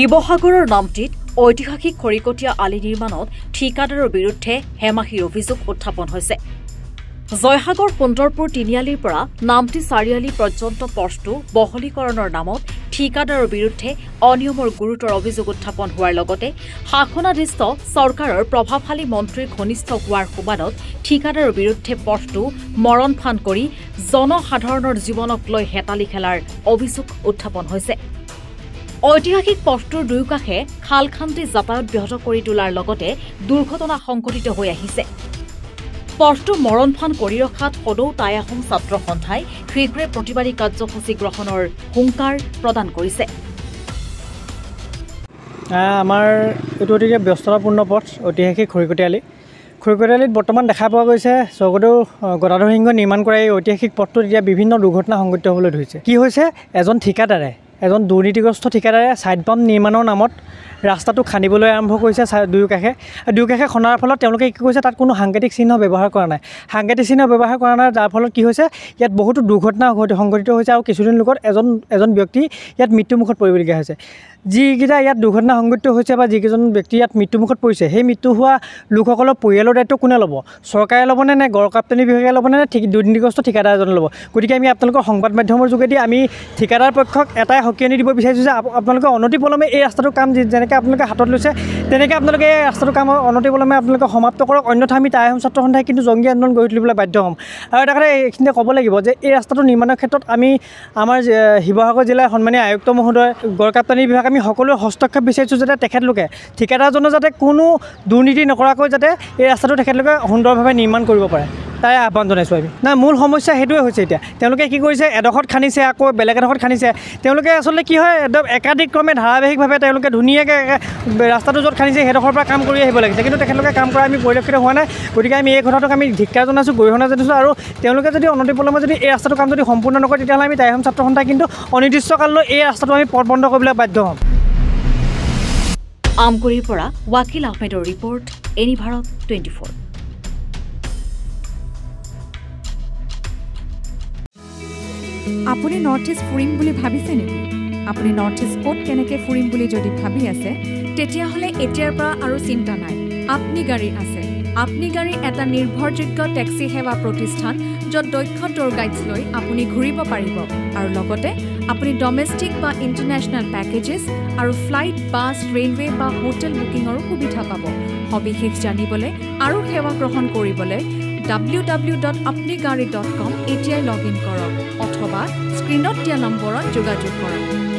শিৱসাগৰৰ নামটিত ঐতিহাসিক খৰিকটীয়া আলি নিৰ্মাণত ঠিকাদাৰৰ বিৰুদ্ধে হেমাহিৰ অভিযোগ উত্থাপন হৈছে। জয়সাগৰ সুন্দৰপুৰ তিনিআলিৰ পৰা নামটি চাৰিআলি পৰ্যন্ত পথটো বহলীকৰণৰ নামত ঠিকাদাৰৰ বিৰুদ্ধে অনিয়মৰ গুৰুতৰ অভিযোগ উত্থাপন হোৱাৰ লগতে শাসনাধীষ্ঠ চৰকাৰৰ প্ৰভাৱশালী মন্ত্ৰীৰ ঘনিষ্ঠ হোৱাৰ সমানত ঠিকাদাৰৰ বিৰুদ্ধে পথটো মৰণফান কৰি জনসাধাৰণৰ জীৱনক লৈ হেতালি খেলাৰ অভিযোগ উত্থাপন হৈছে। ঐতিহাসিক পথটোৰ দুয়োকাষে খাল খান্দি যাতায়াত ব্যাহত কৰি তোলাৰ লগতে দুৰ্ঘটনা সংঘটিত হৈ আহিছে। পথটো মৰণফান কৰি ৰখাত সদৌ টাই আহোম ছাত্ৰ সন্থাই শীঘ্ৰে প্ৰতিবাদী কাৰ্যসূচী গ্ৰহণৰ হুংকাৰ প্ৰদান কৰিছে। আমাৰ এইটো অতিকে ব্যস্ততাপূৰ্ণ পথ ঐতিহাসিক খৰিকটীয়ালি। খৰিকটীয়ালিত বৰ্তমান দেখা পোৱা গৈছে স্বৰ্গদেউ গদাধৰ সিংহই নিৰ্মাণ কৰা এই ঐতিহাসিক পথটোত এতিয়া বিভিন্ন দুৰ্ঘটনা সংঘটিত হ'বলৈ ধৰিছে। কি হৈছে, এজন দুৰ্নীতিগ্ৰস্ত ঠিকাদাৰে ছাইড বাম্প নিৰ্মাণৰ নামত ৰাস্তাটো খান্দিবলৈ আৰম্ভ কৰিছে দুয়োকাষে খন্দাৰ ফলত তেওঁলোকে কি কৰিছে, তাত কোনো সাংকেতিক চিহ্ন ব্যৱহাৰ কৰা নাই। যাৰ ফলত কি হৈছে, ইয়াত বহুতো দুৰ্ঘটনা সংঘটিত হৈছে আৰু কিছুদিন লোকত এজন ব্যক্তি ইয়াত মৃত্যুমুখত পৰিবলগীয়া হৈছে। যিকেইটা ইয়াত দুৰ্ঘটনা সংঘটিত হৈছে বা যিকেইজন ব্যক্তি ইয়াত মৃত্যুমুখত পৰিছে, সেই মৃত্যু হোৱা লোকসকলৰ পৰিয়ালৰ দায়িত্ব কোনে ল'ব? চৰকাৰে ল'বনে, নে গড়কাপ্তানি বিভাগে ল'বনে, নে দুৰ্নীতিগ্ৰস্ত ঠিকাদাৰজনে ল'ব? গতিকে আমি আপোনালোকৰ সংবাদ মাধ্যমৰ যোগেদি আমি ঠিকাদাৰ পক্ষক এটাই সকিয়ানি দিব বিচাৰিছোঁ যে আপোনালোকে অনতিপলমে এই ৰাস্তাটোৰ কাম যেনেকৈ আপোনালোকে হাতত লৈছে তেনেকৈ আপোনালোকে এই ৰাস্তাটোৰ কাম অনতিপলমে আপোনালোকে সমাপ্ত কৰক, অন্যথা আমি টাই আহোম ছাত্ৰ সন্থাই কিন্তু জংগী আন্দোলন গঢ়ি তুলিবলৈ বাধ্য হ'ম। আৰু এটা কথা এইখিনিতে ক'ব লাগিব যে এই ৰাস্তাটো নিৰ্মাণৰ ক্ষেত্ৰত আমাৰ শিৱসাগৰ জিলাৰ সন্মানীয় আয়ুক্ত মহোদয়, গড়কাপ্তানি বিভাগ, আমি সকলোৱে হস্তক্ষেপ বিচাৰিছোঁ যাতে তেখেতলোকে ঠিকাদাৰজনৰ যাতে কোনো দুৰ্নীতি নকৰাকৈ যাতে এই ৰাস্তাটো তেখেতলোকে সুন্দৰভাৱে নিৰ্মাণ কৰিব পাৰে, তাই আহ্বান জনাইছোঁ আমি। মূল সমস্যা সেইটোৱে হৈছে। এতিয়া তেওঁলোকে কি কৰিছে, এডোখৰত খান্দিছে, আকৌ বেলেগ এডোখৰত খান্দিছে। তেওঁলোকে আচলতে কি হয়, একদম একাধিক্ৰমে ধাৰাবাহিকভাৱে তেওঁলোকে ধুনীয়াকৈ ৰাস্তাটো য'ত খান্দিছে সেইডোখৰৰ পৰা কাম কৰি আহিব লাগিছে, কিন্তু তেখেতলোকে কাম কৰা আমি পৰিলক্ষিত হোৱা নাই। গতিকে আমি এই কথাটোক আমি ধিক্কাৰ জনাইছোঁ, গৰিহণা জনাইছোঁ। আৰু তেওঁলোকে যদি অনতিপলমে যদি এই ৰাস্তাটোৰ কাম যদি সম্পূৰ্ণ নকৰে, তেতিয়াহ'লে আমি টাই আহোম ছাত্ৰ সন্থাই কিন্তু অনিৰ্দিষ্টকাললৈ এই ৰাস্তাটো আমি পথ বন্ধ কৰিবলৈ বাধ্য হ'ম। আমগুৰিৰ পৰা ৱাকিল আহমেদৰ ৰিপৰ্ট, এনি ভাৰত 24। আপুনি নৰ্থ ইষ্ট ফুৰিম বুলি ভাবিছে নেকি? আপুনি নৰ্থ ইষ্ট ক'ত কেনেকৈ ফুৰিম বুলি যদি ভাবি আছে, তেতিয়াহ'লে এতিয়াৰ পৰা আৰু চিন্তা নাই। আপনি গাড়ী আছে। আপনি গাড়ী এটা নিৰ্ভৰযোগ্য টেক্সি সেৱা প্ৰতিষ্ঠান, য'ত দক্ষ টুৰ গাইডছ লৈ আপুনি ঘূৰিব পাৰিব আৰু লগতে আপুনি ডমেষ্টিক বা ইণ্টাৰনেশ্যনেল পেকেজেছ আৰু ফ্লাইট, বাছ, ৰেলৱে বা হোটেল বুকিঙৰো সুবিধা পাব। সবিশেষ জানিবলৈ আৰু সেৱা গ্ৰহণ কৰিবলৈ www.apnigari.com এতিয়াই লগ ইন কৰক অথবা স্ক্ৰীণত দিয়া নম্বৰত যোগাযোগ কৰক।